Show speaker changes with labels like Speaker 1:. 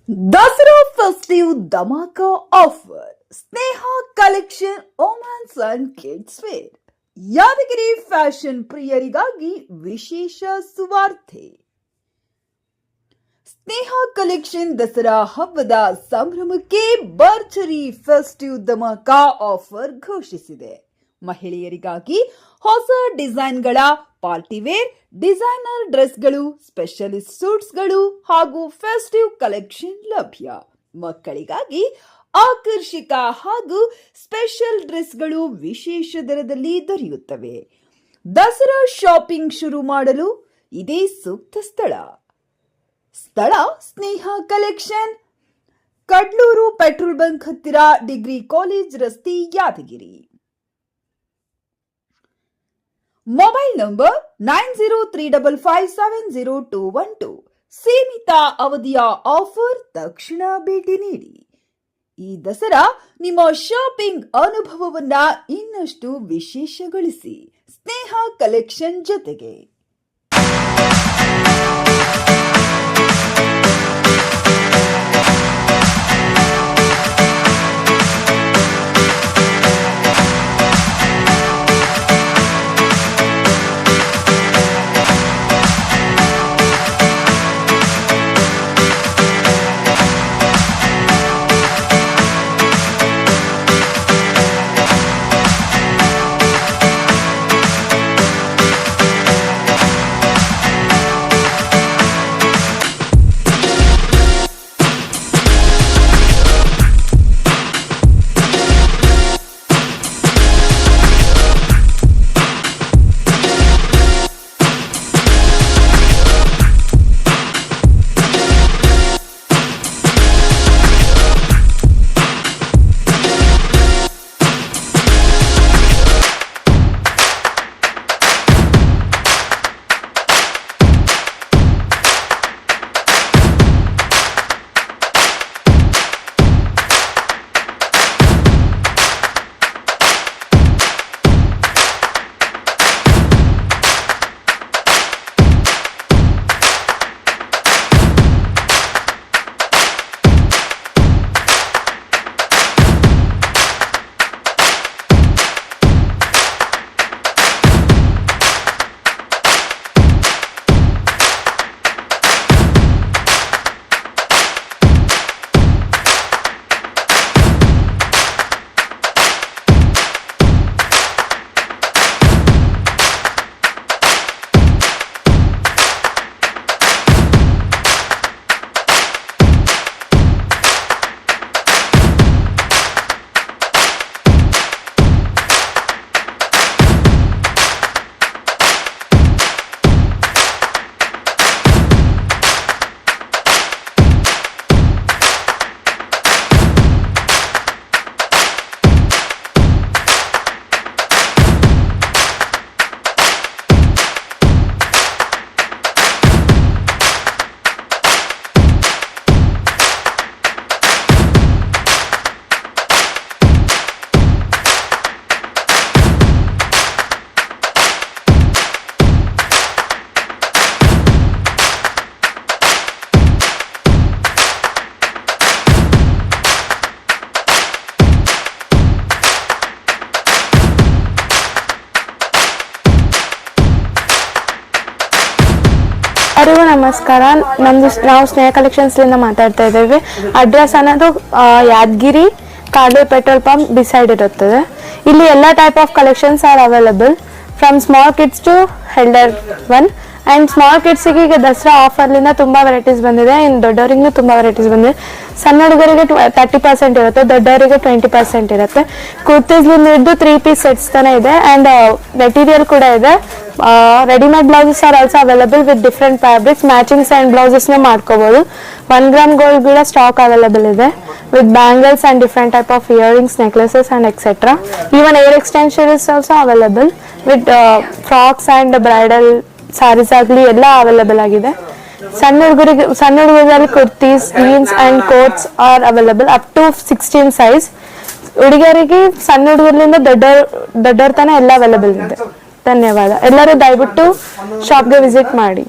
Speaker 1: दसरा festive धमाका offer Sneha collection women's and kids wear Yadgir fashion ಪ್ರಿಯರಿಗಾಗಿ ವಿಶೇಷ ಸುವಾರ್ತೆ. ಸ್ನೇಹ ಕಲೆಕ್ಷನ್ ದಸರಾ ಹಬ್ಬದ ಸಂಭ್ರಮಕ್ಕೆ ಭರ್ಜರಿ ಫೆಸ್ಟಿವ್ ಧಮಾಕಾ ಆಫರ್ ಘೋಷಿಸಿದೆ. ಮಹಿಳೆಯರಿಗಾಗಿ ಹೊಸ ಡಿಸೈನ್ಗಳ ಪಾರ್ಟಿವೇರ್, ಡಿಸೈನರ್ ಡ್ರೆಸ್ಗಳು, ಸ್ಪೆಷಲಿಸ್ಟ್ ಸೂಟ್ಸ್ಗಳು ಹಾಗೂ ಫೆಸ್ಟಿವ್ ಕಲೆಕ್ಷನ್ ಲಭ್ಯ. ಮಕ್ಕಳಿಗಾಗಿ ಆಕರ್ಷಕ ಹಾಗೂ ಸ್ಪೆಷಲ್ ಡ್ರೆಸ್ಗಳು ವಿಶೇಷ ದರದಲ್ಲಿ ದೊರೆಯುತ್ತವೆ. ದಸರಾ ಶಾಪಿಂಗ್ ಶುರು ಮಾಡಲು ಇದೇ ಸೂಕ್ತ ಸ್ಥಳ. ಸ್ನೇಹ ಕಲೆಕ್ಷನ್, ಕಡ್ಲೂರು ಪೆಟ್ರೋಲ್ ಬಂಕ್ ಹತ್ತಿರ, ಡಿಗ್ರಿ ಕಾಲೇಜ್ ರಸ್ತೆ, ಯಾದಗಿರಿ. Mobile number 9035570212. ಸೀಮಿತ ಅವಧಿಯ ಆಫರ್, ತಕ್ಷಣ ಭೇಟಿ ನೀಡಿ. ಈ ದಸರಾ ನಿಮ್ಮ ಶಾಪಿಂಗ್ ಅನುಭವವನ್ನ ಇನ್ನಷ್ಟು ವಿಶೇಷಗೊಳಿಸಿ ಸ್ನೇಹ ಕಲೆಕ್ಷನ್ ಜೊತೆಗೆ.
Speaker 2: ಎಲ್ಲರಿಗೂ ನಮಸ್ಕಾರ. ನಾವು ಸ್ನೇಹ ಕಲೆಕ್ಷನ್ಸ್ ಮಾತಾಡ್ತಾ ಇದ್ದೇವೆ. ಅಡ್ರೆಸ್ ಅನ್ನೋದು Yadgir Kaluru petrol pump beside ಇರುತ್ತದೆ. ಇಲ್ಲಿ ಎಲ್ಲ type of collections are available, from small kids to elder one. And small ಕಿಡ್ಸಿಗೆ ಈಗ ದಸರಾ ಆಫರ್ಲಿಂದ ತುಂಬ ವೆರೈಟೀಸ್ ಬಂದಿದೆ. ಇನ್ನು ದೊಡ್ಡವರಿಗೂ ತುಂಬ ವೆರೈಟೀಸ್ ಬಂದಿದೆ. ಸಣ್ಣ ಹುಡುಗರಿಗೆ 30% ಇರುತ್ತೆ, ದೊಡ್ಡವರಿಗೆ 20% ಇರುತ್ತೆ. ಕುರ್ತೀಸ್ಲಿಂದ ಹಿಡಿದು 3 ಪೀಸ್ ಸೆಟ್ಸ್ ತನಕ ಇದೆ. ಆ್ಯಂಡ್ ಮೆಟೀರಿಯಲ್ ಕೂಡ ಇದೆ. Readymade blouses are also available with different fabrics. Matchings and ಬ್ಲೌಸಸ್ನ ಮಾಡ್ಕೋಬೋದು. 1 ಗ್ರಾಮ್ ಗೋಲ್ಡ್ ಕೂಡ ಸ್ಟಾಕ್ ಅವೈಲಬಲ್ ಇದೆ with bangles and different type of earrings, necklaces and etcetera. Even hair extension is also available with frocks and bridal saris ಆಗಲಿ ಎಲ್ಲ ಅವೈಲಬಲ್ ಆಗಿದೆ. ಸಣ್ಣ ಹುಡುಗರಲ್ಲಿ kurtis, jeans and coats are available up to 16 size. ಹುಡುಗಿಯರಿಗೆ ಸಣ್ಣ ಹುಡುಗರಿಂದ ದೊಡ್ಡವ್ರ ತನಕ ಎಲ್ಲ ಅವೈಲಬಲ್ ಇದೆ. ಧನ್ಯವಾದ. ಎಲ್ಲರೂ ದಯವಿಟ್ಟು ಶಾಪ್ಗೆ ವಿಸಿಟ್ ಮಾಡಿ.